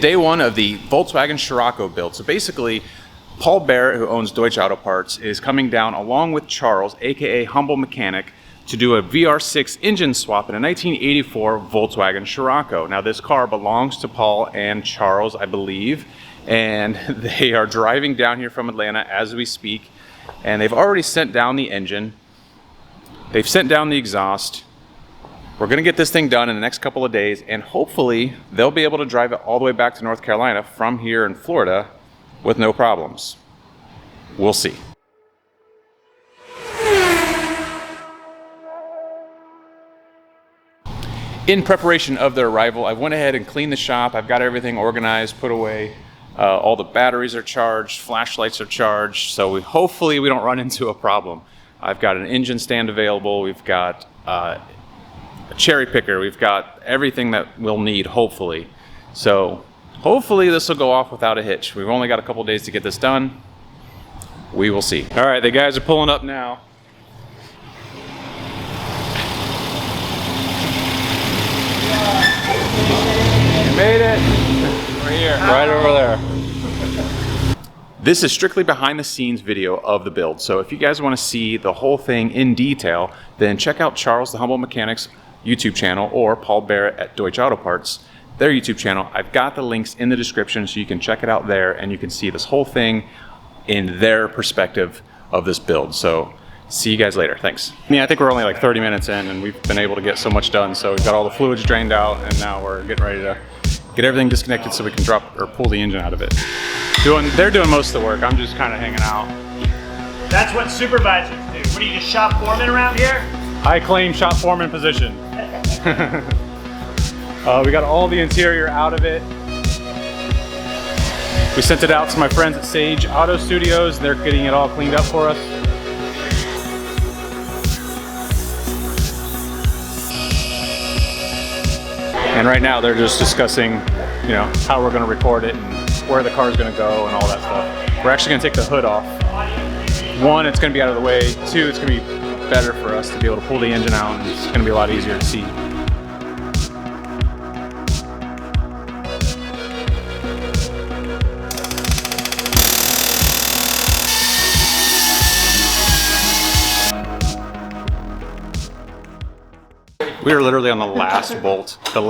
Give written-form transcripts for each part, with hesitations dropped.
Day one of the Volkswagen Scirocco build. So basically, Paul Barrett, who owns Deutsche Auto Parts, is coming down along with Charles, aka Humble Mechanic, to do a VR6 engine swap in a 1984 Volkswagen Scirocco. Now this car belongs to Paul and Charles, I believe, and they are driving down here from Atlanta as we speak, and they've already sent down the engine. They've sent down the exhaust. We're gonna get this thing done in the next couple of days, and hopefully they'll be able to drive it all the way back to North Carolina from here in Florida with no problems. We'll see. In preparation of their arrival, I went ahead and cleaned the shop. I've got everything organized, put away. All the batteries are charged, flashlights are charged, so hopefully we don't run into a problem. I've got an engine stand available. We've got a cherry picker. We've got everything that we'll need, hopefully. So hopefully this will go off without a hitch. We've only got a couple days to get this done. We will see. All right, the guys are pulling up now. You made it. We're here, right over there. This is strictly behind the scenes video of the build. So if you guys want to see the whole thing in detail, then check out Charles the Humble Mechanic's YouTube channel or Paul Barrett at Deutsche Auto Parts, their YouTube channel. I've got the links in the description so you can check it out there and you can see this whole thing in their perspective of this build. So see you guys later. Thanks. I think we're only like 30 minutes in and we've been able to get so much done. So we've got all the fluids drained out and now we're getting ready to get everything disconnected so we can drop or pull the engine out of it. They're doing most of the work. I'm just kind of hanging out. That's what supervisors do. What are you, just shop foreman around here? I claim shop foreman position. We got all the interior out of it. We sent it out to my friends at Sage Auto Studios. They're getting it all cleaned up for us. And right now they're just discussing, you know, how we're going to record it and where the car is going to go and all that stuff. We're actually going to take the hood off. One, it's going to be out of the way. Two, it's going to be better for us to be able to pull the engine out and it's going to be a lot easier to see. We are literally on the last bolt, the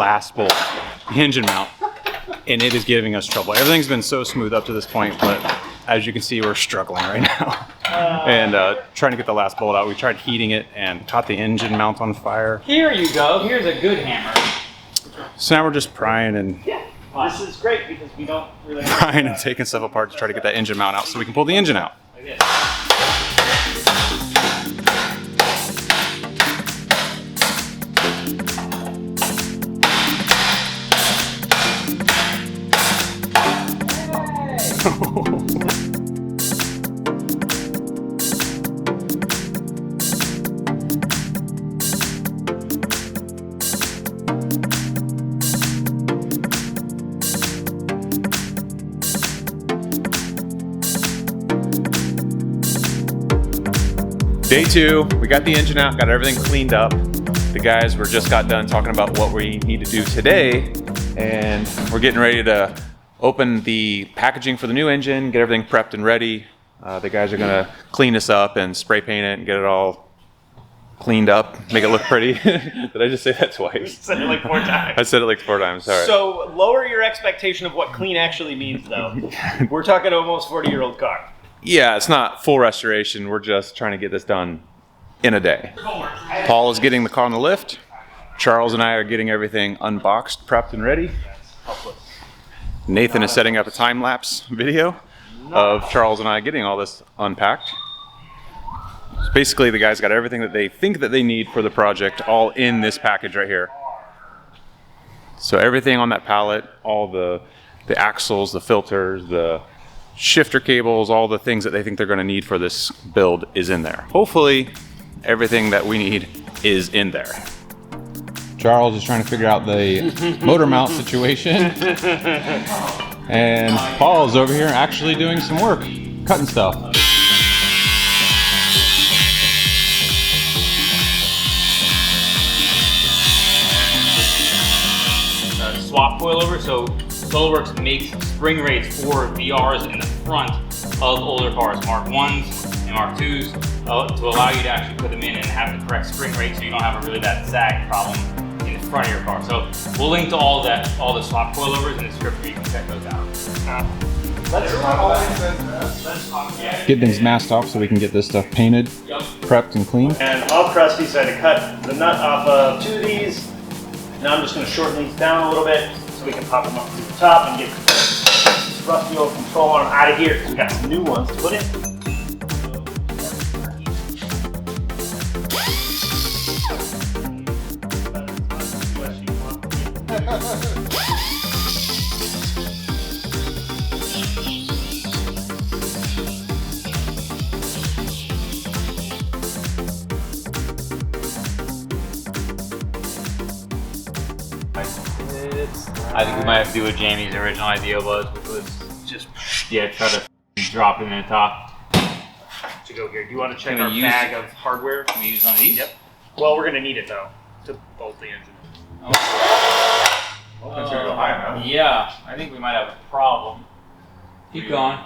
engine mount, and it is giving us trouble. Everything's been so smooth up to this point, but as you can see, we're struggling right now. And trying to get the last bolt out. We tried heating it and caught the engine mount on fire. Here you go. Here's a good hammer. So now we're just prying and This is great because we don't really prying and taking stuff apart to try to get that engine mount out so we can pull the engine out. Day two, we got the engine out, got everything cleaned up. The guys just got done talking about what we need to do today, and we're getting ready to open the packaging for the new engine, get everything prepped and ready. The guys are gonna clean this up and spray paint it and get it all cleaned up, make it look pretty. Did I just say that twice? You said it like 4 times. I said it like 4 times, sorry. So lower your expectation of what clean actually means though. We're talking almost 40-year-old car. Yeah, it's not full restoration. We're just trying to get this done in a day. Paul is getting the car on the lift. Charles and I are getting everything unboxed, prepped, and ready. Nathan is setting up a time-lapse video of Charles and I getting all this unpacked. So basically, the guys got everything that they think that they need for the project all in this package right here. So everything on that pallet, all the axles, the filters, the shifter cables, all the things that they think they're going to need for this build is in there. Hopefully, everything that we need is in there. Charles is trying to figure out the motor mount situation. And Paul's over here actually doing some work, cutting stuff. Swap coil over, so SolidWorks makes spring rates for VRs in the front of older cars, Mark 1s and Mark 2s, to allow you to actually put them in and have the correct spring rate so you don't have a really bad sag problem in the front of your car. So we'll link to all that, all the swap coilovers in the description where you can check those out. Get things masked off so we can get this stuff painted, prepped, and cleaned. And all crusty, so I had to cut the nut off of 2 of these. Now I'm just going to shorten these down a little bit so we can pop them up to the top and get this rusty old control arm out of here because we got some new ones to put in. I think we might have to do what Jamie's original idea was, which was just, try to drop it in the top. To go here. Do you want to check Can our we bag of hardware? Can we use one of these? Yep. Well, we're going to need it though to bolt the engine. Yeah, I think we might have a problem. Keep going.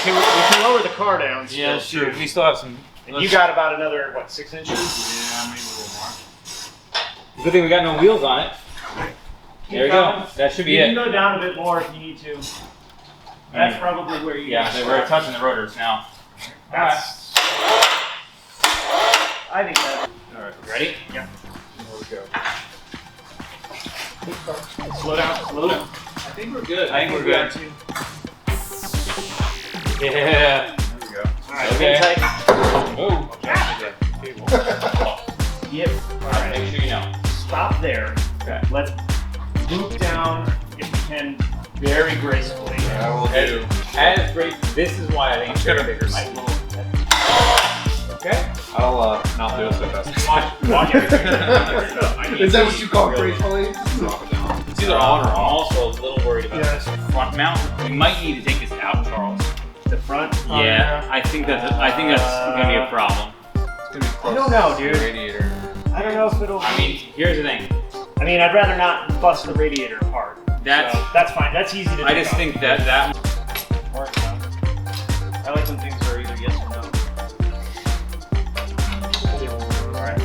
We can lower the car down. Yeah, still, sure. too. We still have some. And you got about another, what, 6 inches? Yeah, maybe a little more. Good thing we got no wheels on it. There we go. That should be You it. can go down a bit more if you need to. That's probably where you. Yeah, we're touching the rotors now. That's. I think that. All right, ready? Yeah. There we go. Slow down. Slow down. I think we're good. I think we're good. Too. Yeah. There we go. All right. Okay. Tight. Oh. Yep. All right. Make sure you know. Stop there. Okay. Let's loop down if we can very gracefully. I will do. As great. This is why I think it's gonna bigger. Okay. I'll not do it so fast. Watch everything. Is that what you call gracefully? It's either on or off. I'm also a little worried about this front mount. We might need to take this out, Charles. The front. Yeah, I think that's gonna be a problem. It's gonna be close I don't know, to dude. the radiator. I don't know if it'll. I mean, here's the thing. I mean, I'd rather not bust the radiator apart. That's fine. That's easy to do. I just think that I like when things are either yes or no. Alright. I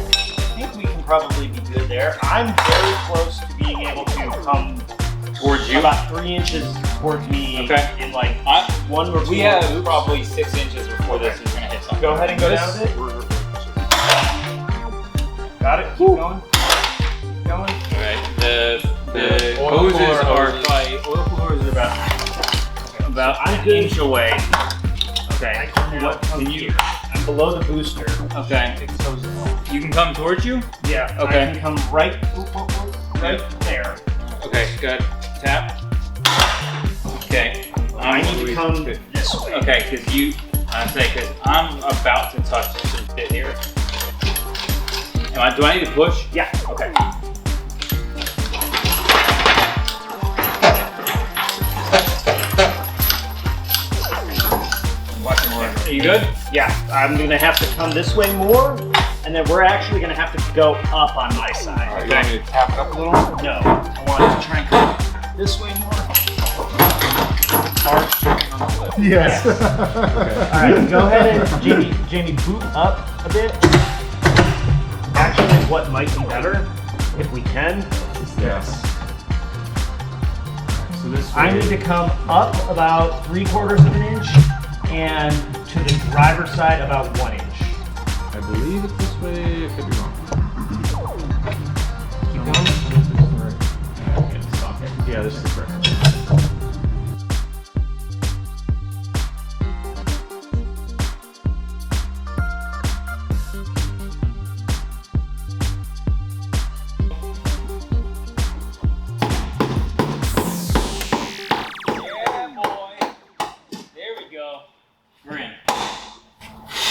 think we can probably be good there. I'm very close to being able to come towards you. about 3 inches towards me in like one or two. We have probably 6 inches before this is gonna hit something. Go ahead and go down a bit. Got it. Keep going. Keep going. Alright, the oil hoses cooler are hoses. probably oil coolers are about I'm an good. inch away. Okay. I can now come here. I'm below the booster. Okay. You can come towards you? Yeah. Okay. I can come right there. Okay, good. Tap. Okay. I need to come this way. Okay, because I'm about to touch this bit here. Do I need to push? Yeah. Okay. Are you good? Yeah. I'm gonna have to come this way more, and then we're actually gonna have to go up on my side. Alright, you want me to tap it up a little? No. I want to try and come this way more. Yes. All right. Go ahead and Jamie, boot up a bit. Actually, what might be better, if we can, is this. So this I need to come up about 3/4 of an inch and to the driver's side about 1 inch. I believe it's this way. I could be wrong. Keep going. Yeah, this is correct.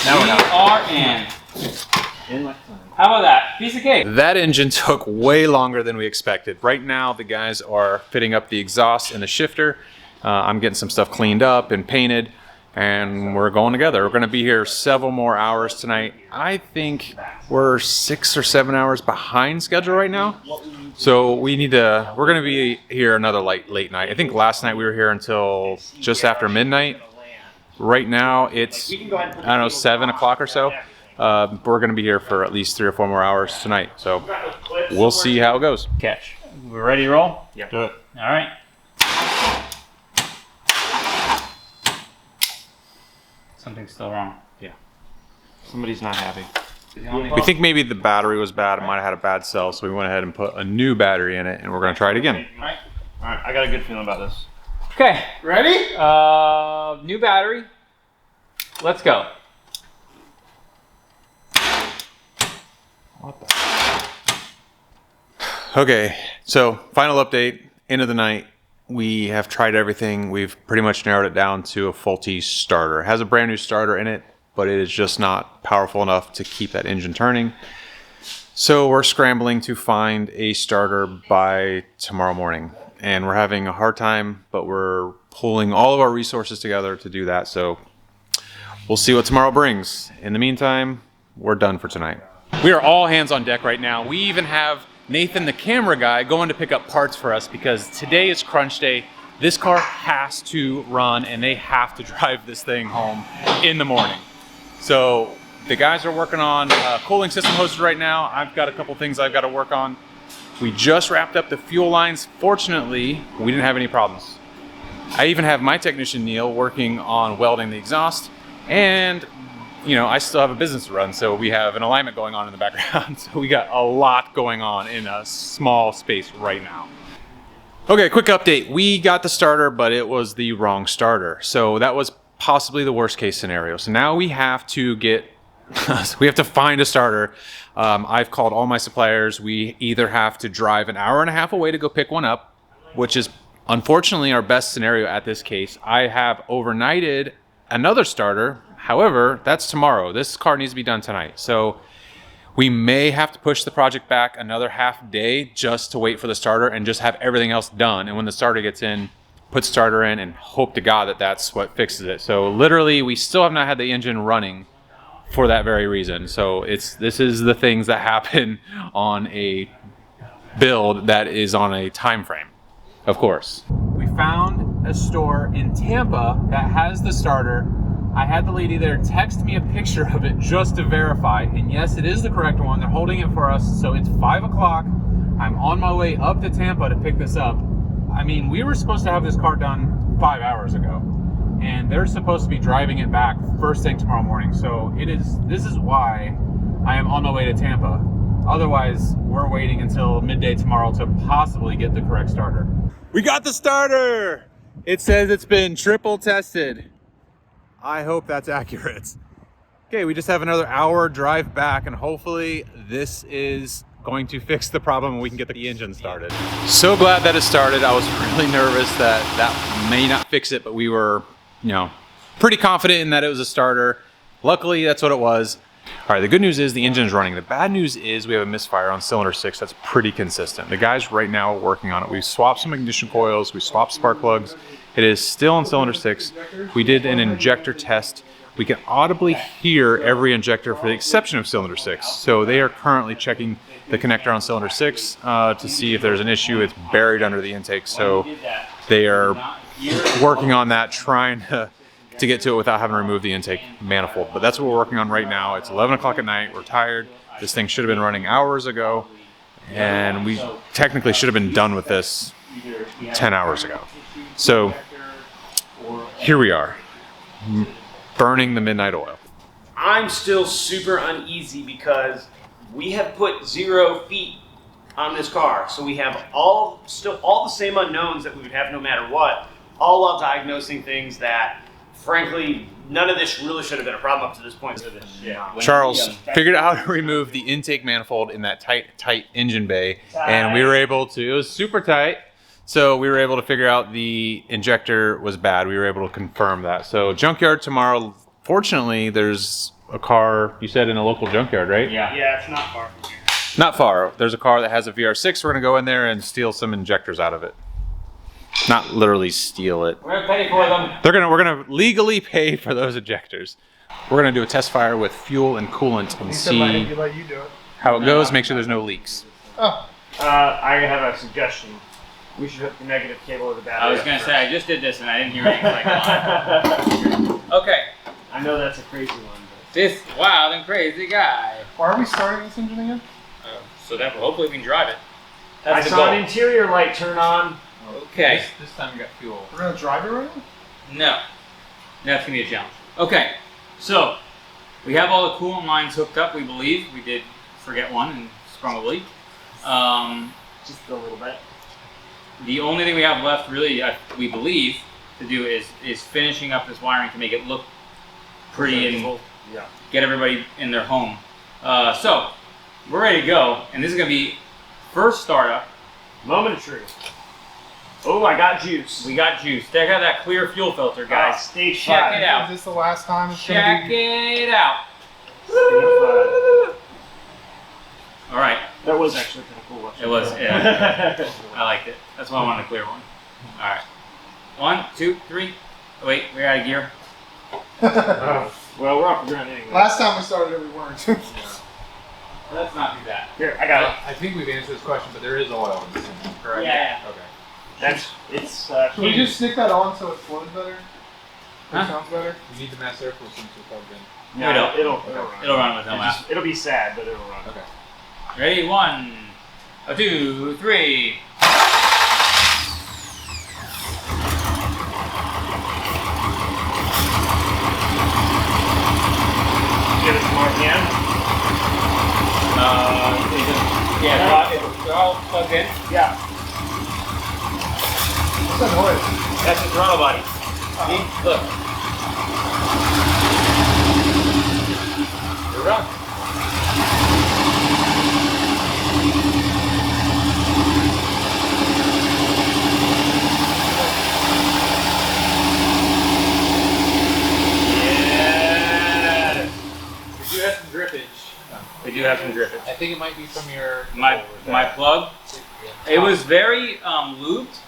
Now we are in. How about that? Piece of cake. That engine took way longer than we expected. Right now, the guys are fitting up the exhaust and the shifter. I'm getting some stuff cleaned up and painted, and we're going together. We're going to be here several more hours tonight. I think we're 6 or 7 hours behind schedule right now. So we're gonna be here another late night. I think last night we were here until just after midnight. Right now it's, I don't know, 7 o'clock or so. We're gonna be here for at least 3 or 4 more hours tonight. So we'll see how it goes. Catch. We're ready to roll? Yeah. Do it. All right. Something's still wrong. Yeah. Somebody's not happy. We think maybe the battery was bad. It might have had a bad cell, so we went ahead and put a new battery in it, and we're gonna try it again. All right. All right, I got a good feeling about this. Okay. Ready? New battery. Let's go. What the? Okay, so final update, end of the night. We have tried everything. We've pretty much narrowed it down to a faulty starter. It has a brand new starter in it, but it is just not powerful enough to keep that engine turning. So we're scrambling to find a starter by tomorrow morning. And we're having a hard time, but we're pulling all of our resources together to do that. So we'll see what tomorrow brings. In the meantime, we're done for tonight. We are all hands on deck right now. We even have Nathan, the camera guy, going to pick up parts for us because today is crunch day. This car has to run and they have to drive this thing home in the morning. So the guys are working on cooling system hoses right now. I've got a couple things I've got to work on. We just wrapped up the fuel lines. Fortunately, we didn't have any problems. I even have my technician Neil working on welding the exhaust, and you know, I still have a business to run, so we have an alignment going on in the background. So we got a lot going on in a small space right now. Okay, quick update. We got the starter, but it was the wrong starter. So that was possibly the worst case scenario. So now we have to find a starter. I've called all my suppliers. We either have to drive an hour and a half away to go pick one up, which is unfortunately our best scenario at this case. I have overnighted another starter. However, that's tomorrow. This car needs to be done tonight. So we may have to push the project back another half day just to wait for the starter and just have everything else done. And when the starter gets in, put starter in and hope to God that that's what fixes it. So literally we still have not had the engine running for that very reason. So this is the things that happen on a build that is on a time frame, of course. We found a store in Tampa that has the starter. I had the lady there text me a picture of it just to verify, and yes, it is the correct one. They're holding it for us, so it's 5 o'clock. I'm on my way up to Tampa to pick this up. I mean, we were supposed to have this car done 5 hours ago, and they're supposed to be driving it back first thing tomorrow morning. So this is why I am on my way to Tampa. Otherwise, we're waiting until midday tomorrow to possibly get the correct starter. We got the starter! It says it's been triple tested. I hope that's accurate. Okay, we just have another hour drive back, and hopefully this is going to fix the problem and we can get the engine started. So glad that it started. I was really nervous that that may not fix it, but we were, you know, pretty confident in that it was a starter. Luckily, that's what it was. All right, the good news is the engine is running. The bad news is we have a misfire on cylinder 6 that's pretty consistent. The guys right now are working on it. We've swapped some ignition coils, we swapped spark plugs. It is still on cylinder 6. We did an injector test. We can audibly hear every injector for the exception of cylinder 6. So they are currently checking the connector on cylinder 6 to see if there's an issue. It's buried under the intake. So they are working on that, trying to get to it without having to remove the intake manifold. But that's what we're working on right now. It's 11 o'clock at night. We're tired. This thing should have been running hours ago. And we technically should have been done with this 10 hours ago. So here we are, burning the midnight oil. I'm still super uneasy because we have put 0 feet on this car. So we have still all the same unknowns that we would have no matter what, all while diagnosing things that, frankly, none of this really should have been a problem up to this point. Charles figured out how to remove the intake manifold in that tight engine bay, and we were able to, it was super tight. So we were able to figure out the injector was bad. We were able to confirm that. So junkyard tomorrow. Fortunately, there's a car, you said in a local junkyard, right? Yeah, it's not far from here. Not far. There's a car that has a VR6. We're going to go in there and steal some injectors out of it. Not literally steal it. We're gonna pay for them. We're gonna legally pay for those injectors. We're gonna do a test fire with fuel and coolant and see Let you do it. how it goes. Make sure there's no leaks. Oh. I have a suggestion. We should hook the negative cable to the battery. I was gonna say I just did this and I didn't hear anything like that. Okay. I know that's a crazy one. But... This wild and crazy guy. Why are we starting this engine again? So that hopefully we can drive it. I That's the saw goal. an interior light turn on. Okay. This time we got fuel. We're gonna drive it right now? No. That's gonna be a challenge. Okay. So we have all the coolant lines hooked up. We believe we did forget one and sprung a leak. Just a little bit. The only thing we have left, really, we believe, to do is finishing up this wiring to make it look pretty and Yeah. get everybody in their home. So we're ready to go, and this is gonna be first startup. Moment of truth. Oh, I got juice. We got juice. Check out that clear fuel filter, guys. Stage Check 5. it out. Is this the last time it's Check gonna be? it out. All right. That was actually kind of cool. It was. Yeah. I liked it. That's why I wanted a clear one. All right. 1, 2, 3. Oh, wait, we're out of gear. Well, we're off the ground anyway. Last time we started it, we weren't. Let's not do that. Here, I got it. I think we've answered this question, but there is oil in this engine, correct? Yeah. Okay. It's. Can we just stick that on so it flows better? Huh? It sounds better? You need the mass airflow sensor plugged in. No, it'll run. It'll run with no mask. It'll be sad, but it'll run. Okay. Ready? 1, 2, 3. Give it some RPM. They're all plugged in. Yeah. What's that noise? That's the throttle body. See? Look. You're wrong. Yeah. We do have some drippage. We do have some drippage. I think it might be from your My plug. It was very lubed,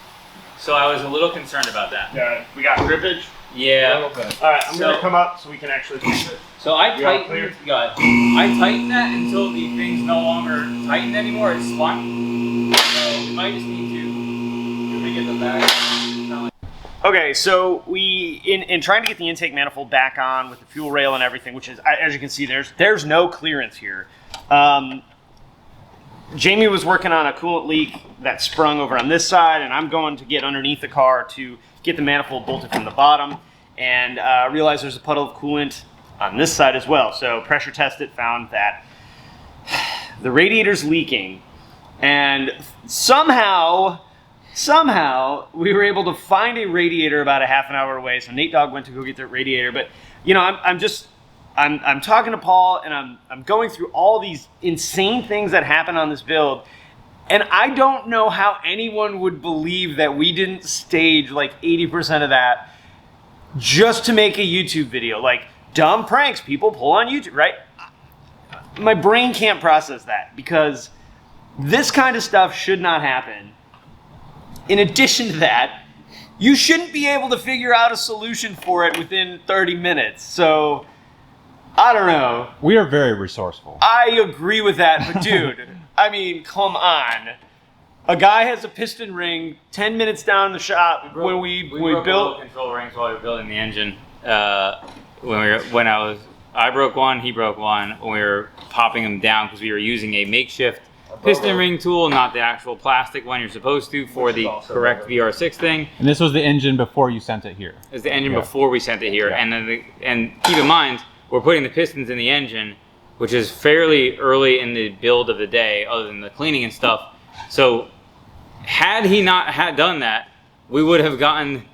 so I was a little concerned about that. We got drippage. Yeah. All right, I'm So- gonna come up so we can actually fix it. So I We all tightened. I tightened that until the thing's no longer tightened anymore. It's spun. So we might just need to get the back. Okay, so we in trying to get the intake manifold back on with the fuel rail and everything, which is, as you can see, there's no clearance here. Jamie was working on a coolant leak that sprung over on this side, and I'm going to get underneath the car to get the manifold bolted from the bottom, and realized there's a puddle of coolant on this side as well. So pressure tested, found that the radiator's leaking, and somehow we were able to find a radiator about a half an hour away. So Nate Dogg went to go get that radiator. But you know, I'm talking to Paul, and I'm going through all these insane things that happen on this build, and I don't know how anyone would believe that we didn't stage like 80% of that just to make a YouTube video, like dumb pranks people pull on YouTube, right? My brain can't process that, because this kind of stuff should not happen. In addition to that, you shouldn't be able to figure out a solution for it within 30 minutes. So, I don't know. We are very resourceful. I agree with that, but dude, I mean, come on. A guy has a piston ring 10 minutes down the shop when we broke built. the control rings while we were building the engine. I broke one, he broke one. When we were popping them down because we were using a makeshift piston ring tool, not the actual plastic one you're supposed to for the correct VR6 thing. And this was the engine before you sent it here. It's the engine before we sent it here, and then and keep in mind we're putting the pistons in the engine, which is fairly early in the build of the day, other than the cleaning and stuff. So, had he not done that, we would have gotten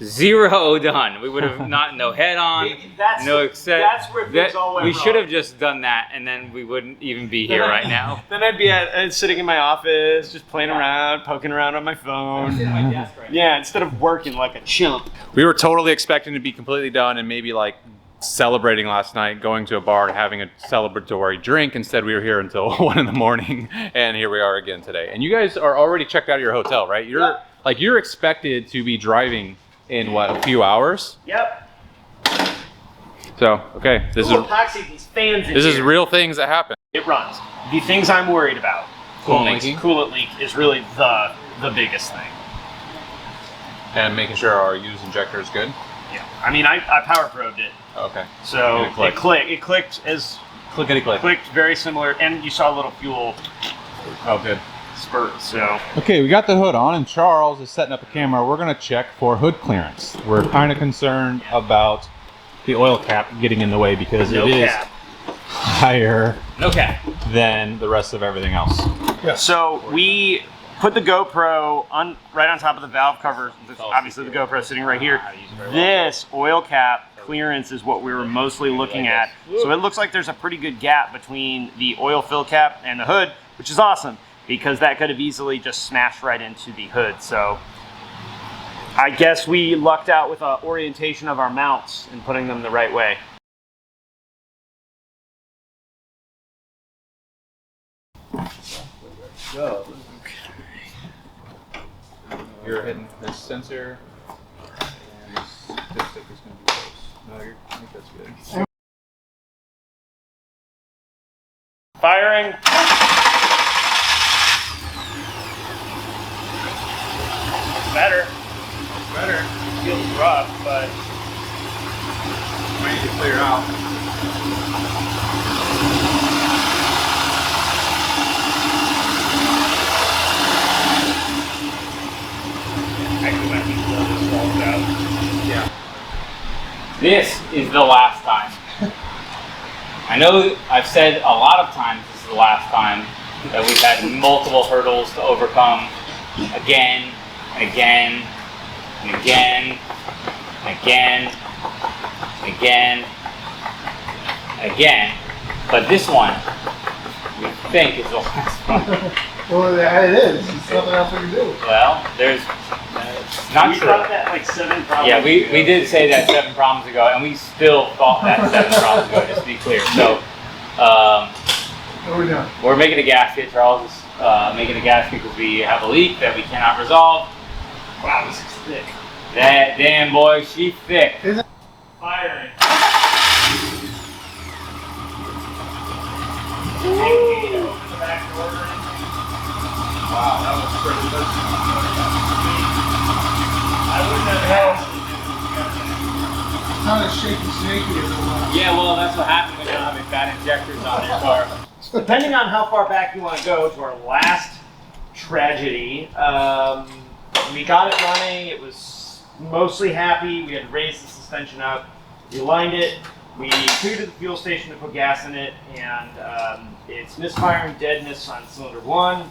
0 done. We would have no head on, no except. That's where things all went We should wrong. have just done that, and then we wouldn't even be here right now. Then I'd be sitting in my office, just playing around, poking around on my phone. Yeah, instead of working like a chump. We were totally expecting to be completely done and maybe like celebrating last night, going to a bar and having a celebratory drink. Instead, we were here until 1 in the morning, and here we are again today. And you guys are already checked out of your hotel, right? You're expected to be driving in what, a few hours? Yep. So, okay, this Epoxy these fans in is here. real things that happen. It runs. The things I'm worried about. coolant leak is really the biggest thing. And making sure our used injector is good. Yeah, I mean, I power probed it, Okay. so And it clicked. it clicked as Clickety click. clicked very similar, and you saw a little fuel Oh, good. spurt. So Okay, we got the hood on and Charles is setting up a camera. We're gonna check for hood clearance. We're kind of concerned about the oil cap getting in the way because no it is cap. higher No cap. than the rest of everything else. So we put the GoPro right on top of the valve cover. Obviously, the GoPro sitting right here. This oil cap clearance is what we were mostly looking at. So it looks like there's a pretty good gap between the oil fill cap and the hood, which is awesome because that could have easily just smashed right into the hood. So I guess we lucked out with orientation of our mounts and putting them the right way. You're hitting this sensor, and this sticker's gonna be close. No, I think that's good. Firing. Better. Better. Feels rough, but Might need to clear out. actually might need to blow this walls out. Yeah. This is the last time. I know I've said a lot of times this is the last time that we've had multiple hurdles to overcome again and again and again and again and again and again. But this one, we think is the last one. Well, yeah, it is. There's nothing else we can do. Well, there's not We true. thought that like 7 problems. Yeah, we did say that 7 problems ago, and we still thought that 7 problems ago, just to be clear. So, What are we doing? we're making a gasket. Charles is making a gasket because we have a leak that we cannot resolve. Wow, this is thick. That damn boy, she's thick. Firing. Wow, that was pretty good. I wouldn't have asked. It's not as shaky as it was. Yeah, well, that's what happens when you don't have bad injectors on your car. Depending on how far back you want to go to our last tragedy, we got it running. It was mostly happy. We had raised the suspension up. We lined it. We took it to the fuel station to put gas in it, and it's misfiring deadness on cylinder 1.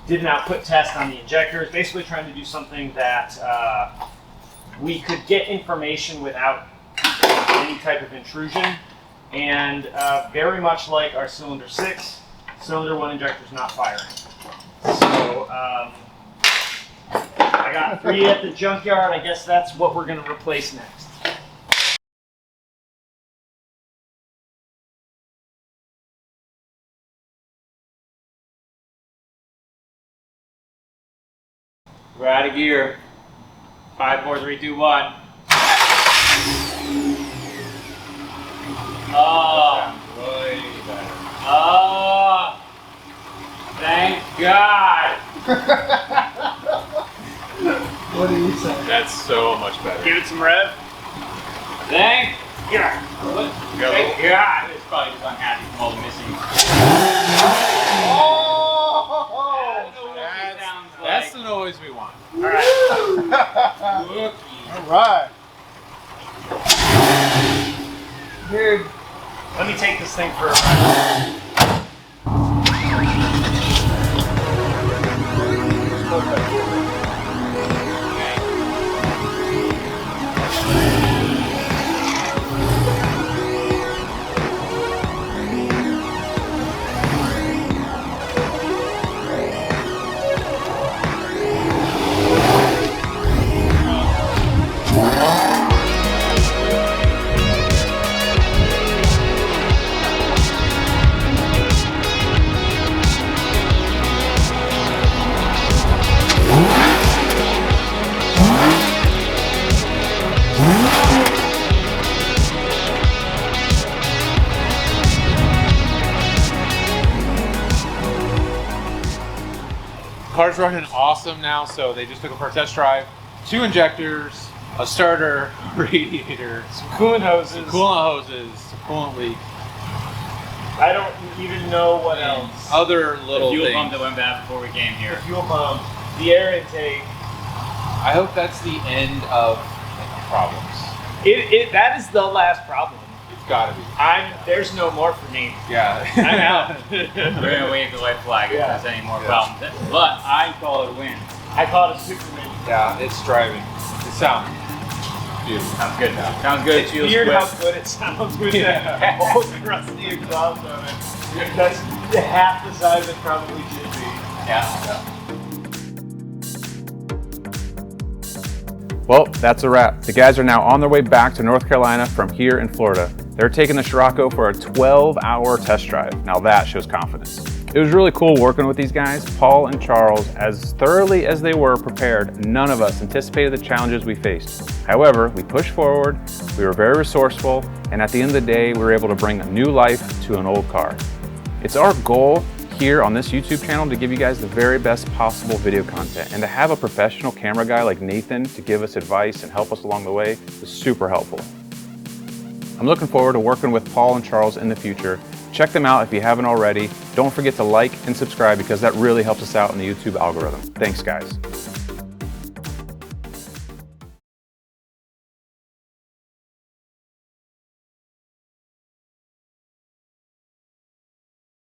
Did an output test on the injectors, basically trying to do something that we could get information without any type of intrusion. And very much like our cylinder 6, cylinder 1 injector's not firing. So I got 3 at the junkyard. I guess that's what we're going to replace next. We're out of gear. 5, 4, 3, 2, 1. Oh. Oh. Thank God. What do you say? That's so much better. Give it some rev. Thank Yeah. God. Go. Thank God. It's probably just unhappy from all the missing. That's the noise we want. All right. All right. Dude. Let me take this thing for a ride. car's running awesome now, so they just took it for a test drive. 2 injectors, a starter, radiator, Some coolant hoses. coolant hoses, coolant leak, I don't even know what else. other The little fuel things. pump that went bad before we came The here. fuel pump, the air intake. I hope that's the end of problems. That is the last problem. It's gotta be. There's no more for me. Yeah. I'm out. We're gonna wave the white flag if Yeah. there's any more problems. But I call it a win. I call it a Superman. Yeah, it's driving. It sounds beautiful. Sounds good. Sounds good. It's Feels weird quick. how good it sounds with that old rusty exhaust on it. That's half the size it probably should be. Yeah. Well, that's a wrap. The guys are now on their way back to North Carolina from here in Florida. They're taking the Scirocco for a 12-hour test drive. Now that shows confidence. It was really cool working with these guys. Paul and Charles, as thoroughly as they were prepared, none of us anticipated the challenges we faced. However, we pushed forward, we were very resourceful, and at the end of the day, we were able to bring a new life to an old car. It's our goal here on this YouTube channel to give you guys the very best possible video content, and to have a professional camera guy like Nathan to give us advice and help us along the way is super helpful. I'm looking forward to working with Paul and Charles in the future. Check them out if you haven't already. Don't forget to like and subscribe because that really helps us out in the YouTube algorithm. Thanks, guys.